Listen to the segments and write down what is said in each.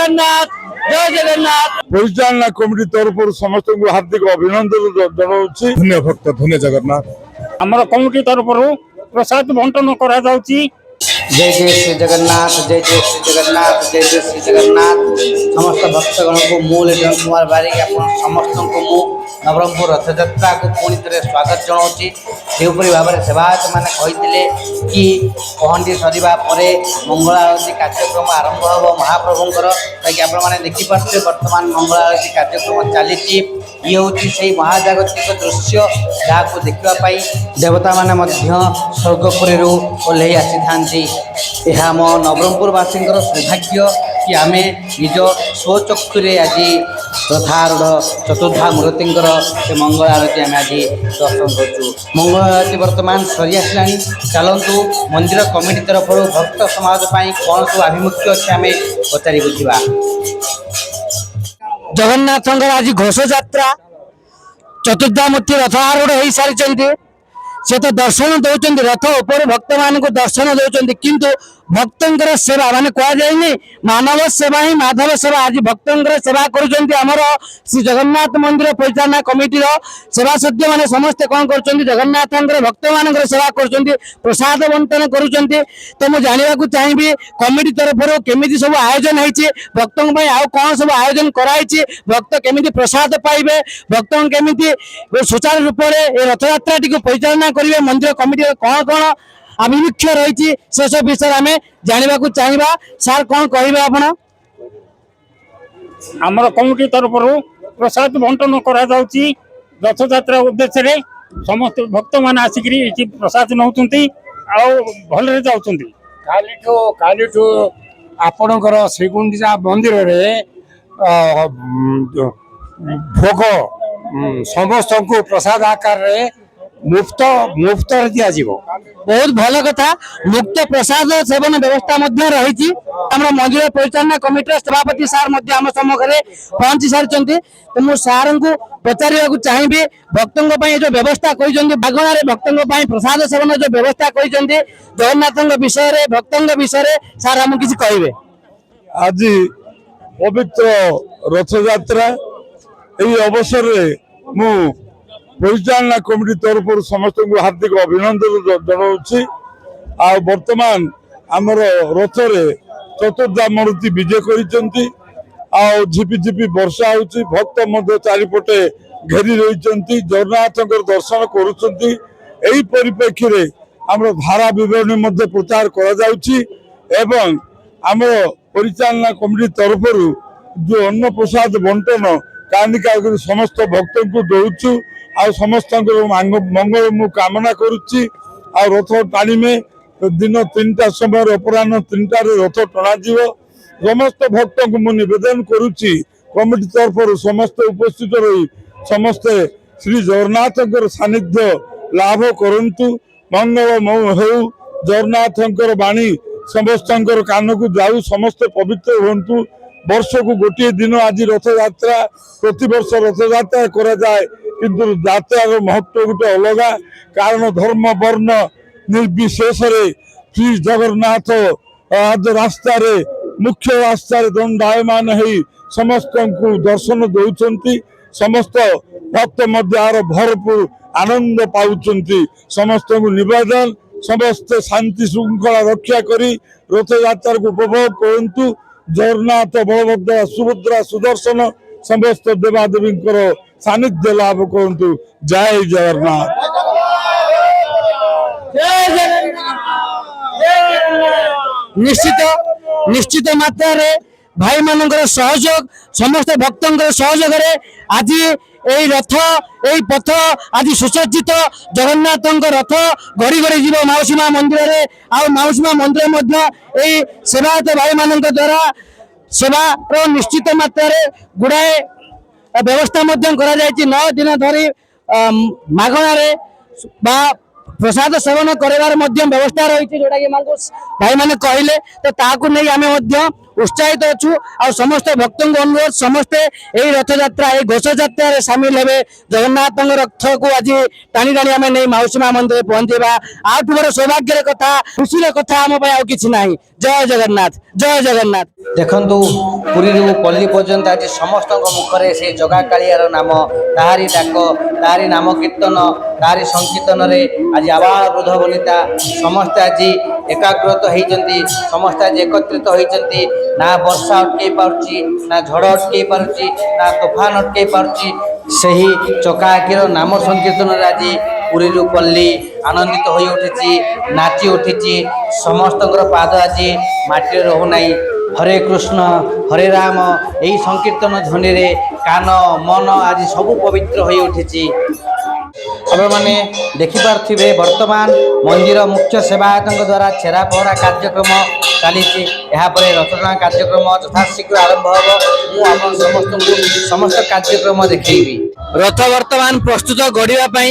जगन्नाथ जय जगन्नाथ परिचालना कमिटी तरफ समस्त हार्दिक अभिनंदन जनाऊँगी। धन्य भक्त धन्य जगन्नाथ। आमर कमिटी तरफ प्रसाद बंटन करा जाउची। जय जय श्री जगन्नाथ जय जय श्री जगन्नाथ जय जय श्री जगन्नाथ। समस्त भक्तगण को मु लिटन कुमार बारिक आप समस्त को मु नवरंगपुर रथयात्रा को पुणी थे स्वागत जनाऊँगी। जोपरी भाव में सेवायत मैंने कही कि पहंडी सरिबा परे मंगल आरती कार्यक्रम आरंभ हो महाप्रभुंर कि आपने देखिपे बर्तमान मंगल आरती कार्यक्रम चली ये हूँ से महाजागतिक दृश्य जहाँ देखापी देवता मैंने स्वर्गपुरी ओह्ल आसी था। यह आम नवरंगपुरवासी सौभाग्य कि आम निज स्वचक्षुरे आज रथारूढ़ चतुर्धा मूर्ति से मंगल आरती आम आज दर्शन करूँ। मंगल आरती बर्तमान सरी आसला चलतु मंदिर कमिटी तरफ भक्त समाज कौन सब आभिमुख्य अच्छे आम पचारि बुझा। जगन्नाथ आज घोष यात्रा चतुर्धामूर्ति रथ आरूढ़ हो सारी से तो दर्शन दौरान रथ उपर भक्त मान दर्शन दौरान किंतु भक्तर सेवा माने कह जाए मानव सेवा ही माधव सेवा आज भक्तर सेवा कर श्री जगन्नाथ मंदिर परिचालना कमिटी सेवा सद्य मैंने समस्ते कौन कर जगन्नाथ भक्त मान सेवा कर प्रसाद बंटन कर। तो मुझे जानवा चाहिए कमिटी तरफ केमी सब आयोजन होती भक्तों आउ कौन सब आयोजन कराई भक्त केमी प्रसाद पाइबे भक्त केमी सुचारू रूप से रथ यात्रा टी परिचालना करेंगे मंदिर कमिटी कौन कौन आभिमुख्य रही से सब विषय आम जानवा चाहिए। सार कौन कहे आप आमर कमिटी तरफ प्रसाद बंटन करा जाउची। रथ यात्रा उद्देश्य समस्त भक्त मान आसिक प्रसाद नौ भल जाऊँगी। कालीठू आपणकर श्रीगुंडीचा मंदिर रे भोग समस्त को प्रसाद आकार रे मुफ्त दिया बहुत भल कथा मुक्त प्रसाद सेवन व्यवस्था रही मंदिर परिचालना कमिटी सभापति सार आम सम्मुखें पहुंची सारी। तो मुझे सार को पचार चाहिए भक्तों जो व्यवस्था करगणार भक्तों प्रसाद सेवन जो व्यवस्था कर जगन्नाथ विषय भक्तों विषय सार आम किसी कहे। आज पवित्र रथ यात्रा अवसर मु परिचालना कमिटी तरफ समस्त हार्दिक अभिनंदन जनाऊँगी। वर्तमान आमर रथ चतुर्धा मूर्ति विजय कर झिपि वर्षा होची भक्त मध्य चारिपटे घेरी रही जगन्नाथ दर्शन करुँच। परिप्रेक्षी रे आमर धारा विवरणी प्रचार कर परिचालना कमिटी तरफ जो अन्न प्रसाद बंटन कानिका समस्त भक्त को दौचु आ समस्त मंगल मु कामना करुच्ची। रथ टाणी में दिन 3टा समय अपराह 3टा रथ टणा समस्त भक्त को मु निवेदन करुच्ची कमिटी तरफ समस्त उपस्थित रही समस्ते श्री जगन्नाथ सानिध्य लाभ करंतु। मंगल हो जगन्नाथ बाणी समस्त कान को जाऊ समस्त पवित्र हूँ। वर्ष को गोटे दिन आज रथ यात्रा प्रति वर्ष रथ यात्रा करा जाए किंतु यात्रार महत्व गोटे अलग कारण धर्म वर्ण निर्विशेष श्री जगन्नाथ आज रास्ता मुख्य रास्ता दंडायमान हो समस्त को दर्शन दौरान समस्त भक्त मध्य भरपूर आनंद पाँच समस्त को निवेदन समस्त शांति श्रृंखला रक्षा करी रथ यात्रा को उपभोग करूँ। जगन्नाथ बलभद्र सुभद्रा सुदर्शन समस्त देवादेवी सानिध्य लाभ करूँ। जय जगन्नाथ। निश्चित निश्चित मात्रा रे भाई मान सहयोग समस्त भक्तों सहयोग आज यही रथ यही पथ आज सुसज्जित जगन्नाथ रथ गड़ी गड़ी जीव माउसी माँ मंदिर रे माउसी माँ मंदिर सेवायत भाई मान द्वारा सेवा निश्चित मात्रा गुड़ाए व्यवस्था 9 दिन धरी मागणार प्रसाद सेवन करार व्यवस्था रही जोटा कि भाई मैंने कहले तो ताकू नहीं आम उत्साहित अच्छु आ समस्त भक्त अनुरोध समस्ते यही रथयात्रा यही घोष यात्रा सामिल हेबे जगन्नाथ रथ को आज टाणी टाणी आम नहीं मौसी माँ मंदिर पहुंचेबा आठ बड़ सौभाग्य कथा खुशी कथा आम कि ना जय जगन्नाथ जय जगन्नाथ। देखंतु पुरी पल्ली पर्यंत आज समस्त मुखरे से जगा कालियार नाम ताहारी डाक ताहारी नाम कीर्तन ताहारी संकीर्तन रे आज आबाल वृद्ध वनिता समस्त आज एकाग्रत होती समस्त आज एकत्रित होती ना वर्षा अटकई पारुची ना झड़ अटकई पारुची ना तोफान अटकई पारुची सही चकाआखिर नाम संकीर्तन रे आज पुरी पल्ली आनंदित हो उठी नाची उठी समस्त पाद आज माटी रहुना हरे कृष्ण हरे राम यही संकीर्तन ध्वनि रे कान मन आज सबू पवित्र हो उठी आप मैंने देखिपे वर्तमान मंदिर मुख्य सेवायत द्वारा छेरा पहरा कार्यक्रम चली रथटଣା कार्यक्रम यथाशीघ्र आरंभ हम समस्त कार्यक्रम देखी रथ वर्तमान प्रस्तुत गढ़ा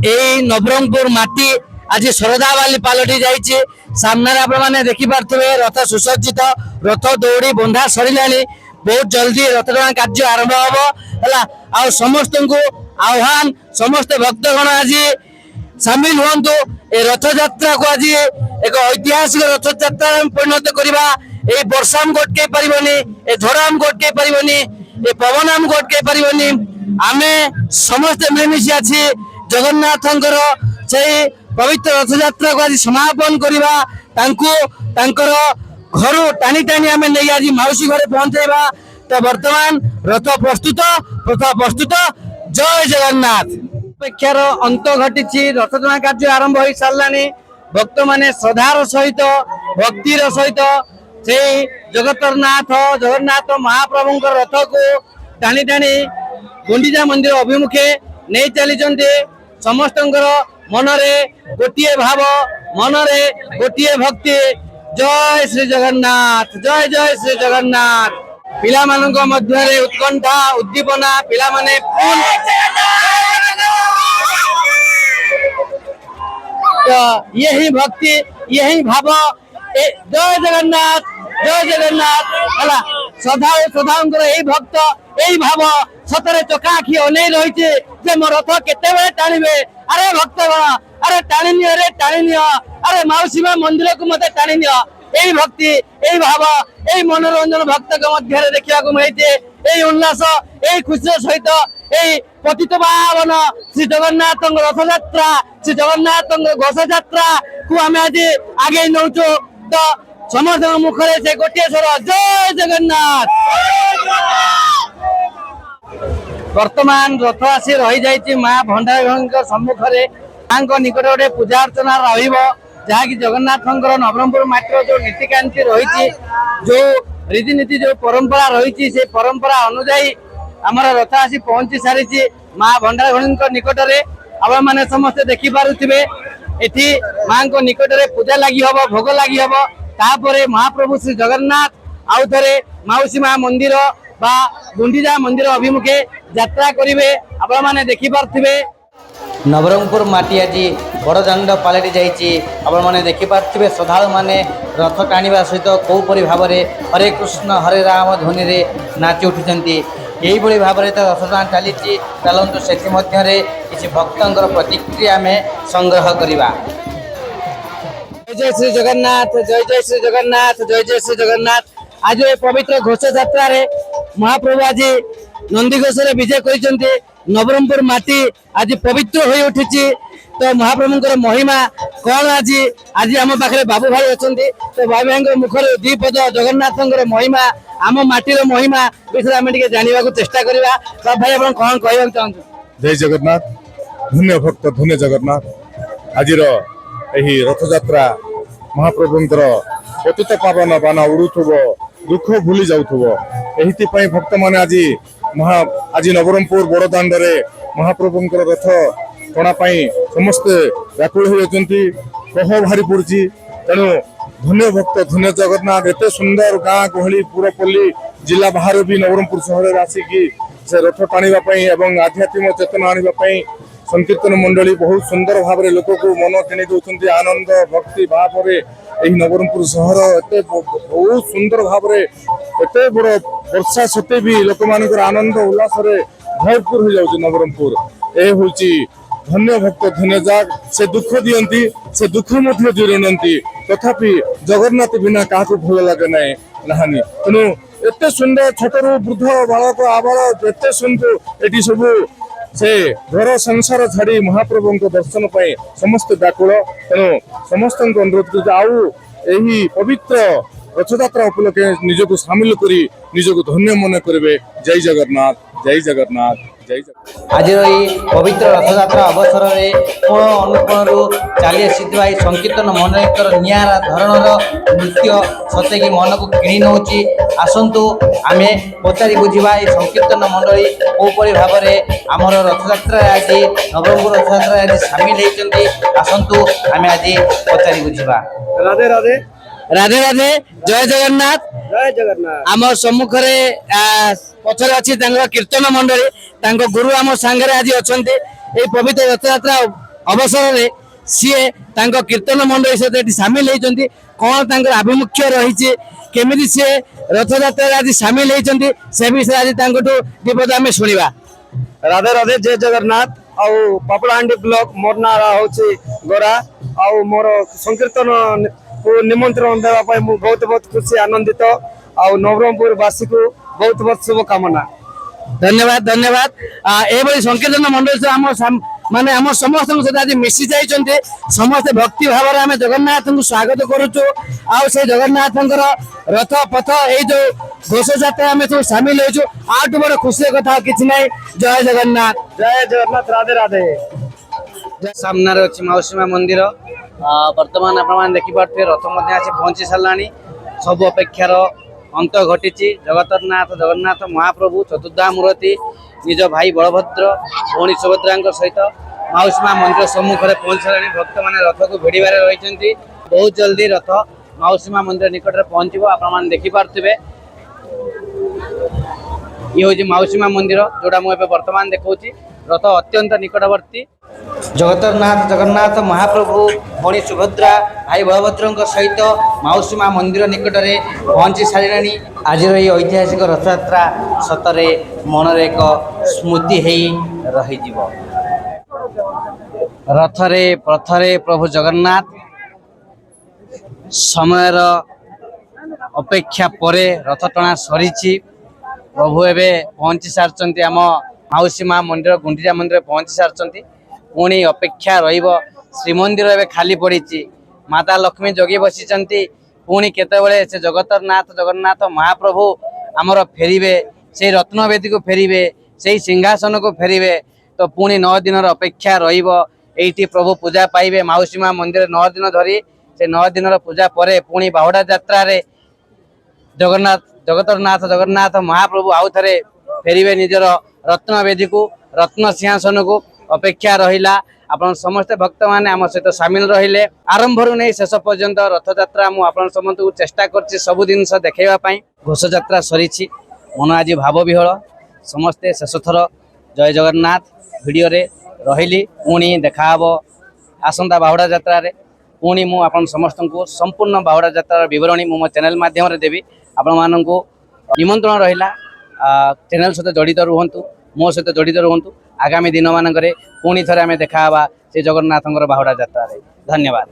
यही नवरंगपुर माटी आज शरदावाली पालटी जाइए सामने आपने देखिपे रथ सुसज्जित रथ दौड़ी बंधा सरिला बहुत जल्दी रथटଣା कार्य आरंभ हम समस्त को आह्वान समस्त भक्तगण आज सामिल हुंतु ए रथ यात्रा को आज एक ऐतिहासिक रथ यात्रा परिणत करवा ए वर्षा आम अटकई पारबनी ए झड़ आम अटकई पारबनी ए पवन आम अटकई पारबनी आमे समस्त मिलमिशी आछि जगन्नाथ से पवित्र रथ यात्रा को आज समापन करवा घर टाणी टाणी आम नहीं आज मौसी घरे पहुंचेबा तो वर्तमान रथ प्रस्तुत जय जगन्नाथ अपेक्षार अंत घटी रथटଣା कार्य आरंभ हो सारा भक्त माने श्रद्धार सहित भक्तिर सहित से जगतरनाथ जगन्नाथ महाप्रभु रथ को टाणी टाणी गुंडीचा मंदिर अभिमुखे नहीं चली समस्त मनरे गोटे भाव मनरे गोटे भक्ति जय श्री जगन्नाथ जय जय श्री जगन्नाथ पिला मानक मध्य उत्कंठा उद्दीपना पिला माने तो यही भक्ति यही भाव जय जगन्नाथ है श्रद्धा यही भक्त यही भाव सतरे चकाखी अनै रही मो रथ केते टाणिबे अरे भक्त अरे टाणी नियो अरे मौसी माँ मंदिर को मत टाणी नियो यही भक्ति यही भाव यही मनोरंजन भक्त मध्य देखा मिलती यही उल्लास यही खुशी सहित यही पतित पावन श्री जगन्नाथ रथ यात्रा श्री जगन्नाथ घोष यात्रा को आम आज आगे नौ तो समस्त मुखरे से गोटे स्वर जय जगन्नाथ। वर्तमान रथ आसी रही जाइए माँ भंडारी सम्मुखें माँ निकट गोटे पूजा अर्चना रही जगन्नाथ नवरंगपुर माटीर जो नीतिकांति रही जो रीतिनीति जो परंपरा रही से परंपरा अनुजाई आमर रथ आसी पहुंची सारी माँ भंडारी निकट में आप मैंने समस्ते देखिपे एठी माँ निकट में पूजा लगी हम भोग लगी हम तापर महाप्रभु श्री जगन्नाथ आउ थे मौसी माँ मंदिर बा गुंडीचा मंदिर अभिमुखे यात्रा करेंगे आप मैंने देखिपे नवरंगपुर माटी आज बड़दाण्ड पलटि जाने देखिपे श्रद्धालु मैंने रथ टाणवा सहित कौपरी भाव में हरे कृष्ण हरे राम ध्वनि रे नाची उठिंट यही भाव में तो रथटଣା चली चलतु से किसी भक्तर प्रतिक्रिया आम संग्रह करवा। जय जय श्री जगन्नाथ जय जय श्री जगन्नाथ जय जय श्री जगन्नाथ। आज ये पवित्र घोष यात्रा रे महाप्रभु आज नंदीघोष विजय कर नवरंगपुर माटी आज पवित्र हो उठी तो महाप्रभु महिमा कौन आज आज आम पाखे बाबू भाई अच्छा तो बाबू भाई मुखर दीपद जगन्नाथ महिमा आम माटीर महिमा विषय आम जानवा चेष्टा करवा। बाबू भाई आप कौन कहना चाहते? जय जगन्नाथ धन्य भक्त धन्य जगन्नाथ आज यही रथ यात्रा महाप्रभुंकर पतित पावन बाना उड़ुथुब दुख भूली जाउथुब एहिति भक्त माने आज नवरंगपुर बड़दाण्ड रे महाप्रभुंकर रथ टଣା समस्ते व्याकुल होती कह भारी पड़ी तेणु धन्य भक्त धन्य जगन्नाथ एत सुंदर गाँ गहली पुरपल्ली जिला बाहर भी नवरंगपुर सहर आसिकी से रथ टाणवाई एवं आध्यात्मिक चेतना आने संकीर्तन मंडली बहुत सुंदर भाव में लोक को मन किणी दौरान आनंद भक्ति भाव ଏହି ନବରଙ୍ଗପୁର ସହର ଏତେ ବହୁତ ସୁନ୍ଦର ଭାବରେ ଏତେ ବଡ଼ ବର୍ଷା ସତ୍ତ୍ୱେ ବି ଲୋକମାନଙ୍କର ଆନନ୍ଦ ଉଲ୍ଲାସରେ ଭରପୁର ହୋଇଯାଉଛି ନବରଙ୍ଗପୁର। ଏ ହେଉଛି ଧନ୍ୟ ଭକ୍ତ ଧନ୍ୟ ଜାଗ। ସେ ଦୁଃଖ ଦିଅନ୍ତି, ସେ ଦୁଃଖ ମଧ୍ୟ ଦୂରେଇନିଅନ୍ତି, ତଥାପି ଜଗନ୍ନାଥ ବିନା କାହାକୁ ଭଲ ଲାଗେ ନାହିଁ ନାହାନ୍ତି। ତେଣୁ ଏତେ ସୁନ୍ଦର ଛୋଟରୁ ବୃଦ୍ଧ ବାଳକ ଆବାଳ ଏତେ ସୁନ୍ଦର ଏଠି ସବୁ ସେ ଘର ସଂସାର ଛାଡ଼ି ମହାପ୍ରଭୁଙ୍କ ଦର୍ଶନ ପାଇଁ ସମସ୍ତେ ବ୍ୟାକୁଳ। ତେଣୁ ସମସ୍ତଙ୍କୁ ଅନୁରୋଧ କରୁଛି ଆଉ ଏହି ପବିତ୍ର ରଥଯାତ୍ରା ଉପଲକ୍ଷେ ନିଜକୁ ସାମିଲ କରି ନିଜକୁ ଧନ୍ୟ ମନେ କରିବେ। ଜୟ ଜଗନ୍ନାଥ, ଜୟ ଜଗନ୍ନାଥ, ଜୟ ଜଗନ୍ନାଥ। ଆଜିର ଏହି ପବିତ୍ର ରଥଯାତ୍ରା ଅବସରରେ କୋଣ ଅନୁକୋଣରୁ ଚାଲି ଆସିଥିବା ଏହି ସଂକୀର୍ତ୍ତନ ମଣ୍ଡଳୀଙ୍କର ନିଆରା ଧରଣର ନୃତ୍ୟ ସତେକି ମନକୁ କିଣି ନେଉଛି। ଆସନ୍ତୁ ଆମେ ପଚାରି ବୁଝିବା ଏହି ସଂକୀର୍ତ୍ତନ ମଣ୍ଡଳୀ କେଉଁପରି ଭାବରେ ଆମର ରଥଯାତ୍ରାରେ ଆଜି ନବରଙ୍ଗପୁର ରଥଯାତ୍ରାରେ ଆଜି ସାମିଲ ହେଇଛନ୍ତି। ଆସନ୍ତୁ ଆମେ ଆଜି ପଚାରି ବୁଝିବା। ରାଧେ ରାଧେ ରାଧେ ରାଧେ, ଜୟ ଜଗନ୍ନାଥ। ଜୟ ଜଗନ୍ନାଥ। ଆମ ସମ୍ମୁଖରେ ପଛରେ ଅଛି ତାଙ୍କର କୀର୍ତ୍ତନ ମଣ୍ଡଳୀ, ତାଙ୍କ ଗୁରୁ ଆମ ସାଙ୍ଗରେ ଆଜି ଅଛନ୍ତି। ଏହି ପବିତ୍ର ରଥଯାତ୍ରା ଅବସରରେ ସିଏ ତାଙ୍କ କୀର୍ତ୍ତନ ମଣ୍ଡଳୀ ସହିତ ଏଠି ସାମିଲ ହେଇଛନ୍ତି। କ'ଣ ତାଙ୍କର ଆଭିମୁଖ୍ୟ ରହିଛି, କେମିତି ସିଏ ରଥଯାତ୍ରାରେ ଆଜି ସାମିଲ ହେଇଛନ୍ତି, ସେ ବିଷୟରେ ଆଜି ତାଙ୍କଠୁ ବିପଦ ଆମେ ଶୁଣିବା। ରାଧେ ରାଧେ, ଜୟ ଜଗନ୍ନାଥ। ଆଉ ପାପଡ଼ାହାଣ୍ଡି ବ୍ଲକ ମୋର ନାଁ ହଉଛି ଗୋରା। ଆଉ ମୋର ସଂକୀର୍ତ୍ତନ ନିମନ୍ତ୍ରଣ ଦେବା ପାଇଁ ମୁଁ ବହୁତ ବହୁତ ଖୁସି ଆନନ୍ଦିତ। ଆଉ ନବରଙ୍ଗପୁର ବାସୀକୁ ବହୁତ ବହୁତ ଶୁଭକାମନା। ଧନ୍ୟବାଦ ଧନ୍ୟବାଦ। ଏଭଳି ସଂକୀର୍ତ୍ତନ ମଣ୍ଡଳୀ ସହ ମାନେ ଆମ ସମସ୍ତଙ୍କ ସହିତ ଆଜି ମିଶି ଯାଇଛନ୍ତି। ସମସ୍ତେ ଭକ୍ତି ଭାବରେ ଆମେ ଜଗନ୍ନାଥଙ୍କୁ ସ୍ୱାଗତ କରୁଛୁ। ଆଉ ସେ ଜଗନ୍ନାଥଙ୍କର ରଥ ପଥ ଏଇ ଯୋଉ ଘୋଷଯାତ୍ରା ଆମେ ସବୁ ସାମିଲ ହେଇଛୁ, ଆଠୁ ବଡ ଖୁସିର କଥା ଆଉ କିଛି ନାହିଁ। ଜୟ ଜଗନ୍ନାଥ, ଜୟ ଜଗନ୍ନାଥ, ରାଧେ ରାଧେ। ସାମ୍ନାରେ ଅଛି ମାଉସୀ ମା ମନ୍ଦିର। ବର୍ତ୍ତମାନ ଆପଣମାନେ ଦେଖିପାରୁଥିବେ ରଥ ମଧ୍ୟ ଆସି ପହଞ୍ଚି ସାରିଲାଣି। ସବୁ ଅପେକ୍ଷାର ଅନ୍ତ ଘଟିଛି। ଜଗତରନାଥ ଜଗନ୍ନାଥ ମହାପ୍ରଭୁ ଚତୁର୍ଦ୍ଧାମୂର୍ତ୍ତି ନିଜ ଭାଇ ବଳଭଦ୍ର ଭଉଣୀ ସୁଭଦ୍ରାଙ୍କ ସହିତ ମାଉସୀ ମା ମନ୍ଦିର ସମ୍ମୁଖରେ ପହଞ୍ଚି ସାରିଲାଣି। ଭକ୍ତମାନେ ରଥକୁ ଭିଡ଼ିବାରେ ରହିଛନ୍ତି। ବହୁତ ଜଲ୍ଦି ରଥ ମାଉସୀ ମା ମନ୍ଦିର ନିକଟରେ ପହଞ୍ଚିବ। ଆପଣମାନେ ଦେଖିପାରୁଥିବେ ଇଏ ହେଉଛି ମାଉସୀ ମା ମନ୍ଦିର, ଯୋଉଟା ମୁଁ ଏବେ ବର୍ତ୍ତମାନ ଦେଖାଉଛି। ରଥ ଅତ୍ୟନ୍ତ ନିକଟବର୍ତ୍ତୀ। ଜଗତରନାଥ ଜଗନ୍ନାଥ ମହାପ୍ରଭୁ ଭଉଣୀ ସୁଭଦ୍ରା ଭାଇ ବଳଭଦ୍ରଙ୍କ ସହିତ ମାଉସୀ ମା ମନ୍ଦିର ନିକଟରେ ପହଞ୍ଚି ସାରିଲେଣି। ଆଜିର ଏହି ଐତିହାସିକ ରଥଯାତ୍ରା ସତରେ ମନରେ ଏକ ସ୍ମୃତି ହେଇ ରହିଯିବ। ରଥରେ ପଥରେ ପ୍ରଭୁ ଜଗନ୍ନାଥ ସମୟର ଅପେକ୍ଷା ପରେ ରଥ ଟଣା ସରିଛି। ପ୍ରଭୁ ଏବେ ପହଞ୍ଚି ସାରିଛନ୍ତି ଆମ ମାଉସୀ ମା ମନ୍ଦିର ଗୁଣ୍ଡିଚା ମନ୍ଦିରରେ ପହଞ୍ଚି ସାରିଛନ୍ତି। ପୁଣି ଅପେକ୍ଷା ରହିବ। ଶ୍ରୀମନ୍ଦିର ଏବେ ଖାଲି ପଡ଼ିଛି। ମାତା ଲକ୍ଷ୍ମୀ ଜଗି ବସିଛନ୍ତି। ପୁଣି କେତେବେଳେ ସେ ଜଗତରନାଥ ଜଗନ୍ନାଥ ମହାପ୍ରଭୁ ଆମର ଫେରିବେ, ସେଇ ରତ୍ନବେଦୀକୁ ଫେରିବେ, ସେଇ ସିଂହାସନକୁ ଫେରିବେ, ତ ପୁଣି 9 ଦିନର ଅପେକ୍ଷା ରହିବ। ଏଇଠି ପ୍ରଭୁ ପୂଜା ପାଇବେ ମାଉସୀ ମା ମନ୍ଦିରରେ 9 ଦିନ ଧରି। ସେ 9 ଦିନର ପୂଜା ପରେ ପୁଣି ବାହୁଡ଼ା ଯାତ୍ରାରେ ଜଗତରନାଥ ଜଗନ୍ନାଥ ମହାପ୍ରଭୁ ଆଉ ଥରେ ଫେରିବେ ନିଜର ରତ୍ନବେଦୀକୁ, ରତ୍ନ ସିଂହାସନକୁ। ଅପେକ୍ଷା ରହିଲା। ଆପଣ ସମସ୍ତେ ଭକ୍ତମାନେ ଆମ ସହିତ ସାମିଲ ରହିଲେ। ଆରମ୍ଭରୁ ନେଇ ଶେଷ ପର୍ଯ୍ୟନ୍ତ ରଥଯାତ୍ରା ମୁଁ ଆପଣ ସମସ୍ତଙ୍କୁ ଚେଷ୍ଟା କରିଛି ସବୁ ଜିନିଷ ଦେଖାଇବା ପାଇଁ। ଘୋଷଯାତ୍ରା ସରିଛି, ମନ ଆଜି ଭାବ ବିହଳ। ସମସ୍ତେ ଶେଷ ଥର ଜୟ ଜଗନ୍ନାଥ ଭିଡ଼ିଓରେ ରହିଲି। ପୁଣି ଦେଖାହବ ଆସନ୍ତା ବାହୁଡ଼ା ଯାତ୍ରାରେ। ପୁଣି ମୁଁ ଆପଣ ସମସ୍ତଙ୍କୁ ସମ୍ପୂର୍ଣ୍ଣ ବାହୁଡ଼ା ଯାତ୍ରାର ବିବରଣୀ ମୁଁ ମୋ ଚ୍ୟାନେଲ ମାଧ୍ୟମରେ ଦେବି। ଆପଣମାନଙ୍କୁ ନିମନ୍ତ୍ରଣ ରହିଲା, ଚ୍ୟାନେଲ ସହିତ ଜଡ଼ିତ ରୁହନ୍ତୁ, ମୋ ସହିତ ଜଡ଼ିତ ରୁହନ୍ତୁ। ଆଗାମୀ ଦିନମାନଙ୍କରେ ପୁଣି ଥରେ ଆମେ ଦେଖାହେବା ସେ ଜଗନ୍ନାଥଙ୍କର ବାହୁଡ଼ା ଯାତ୍ରାରେ। ଧନ୍ୟବାଦ।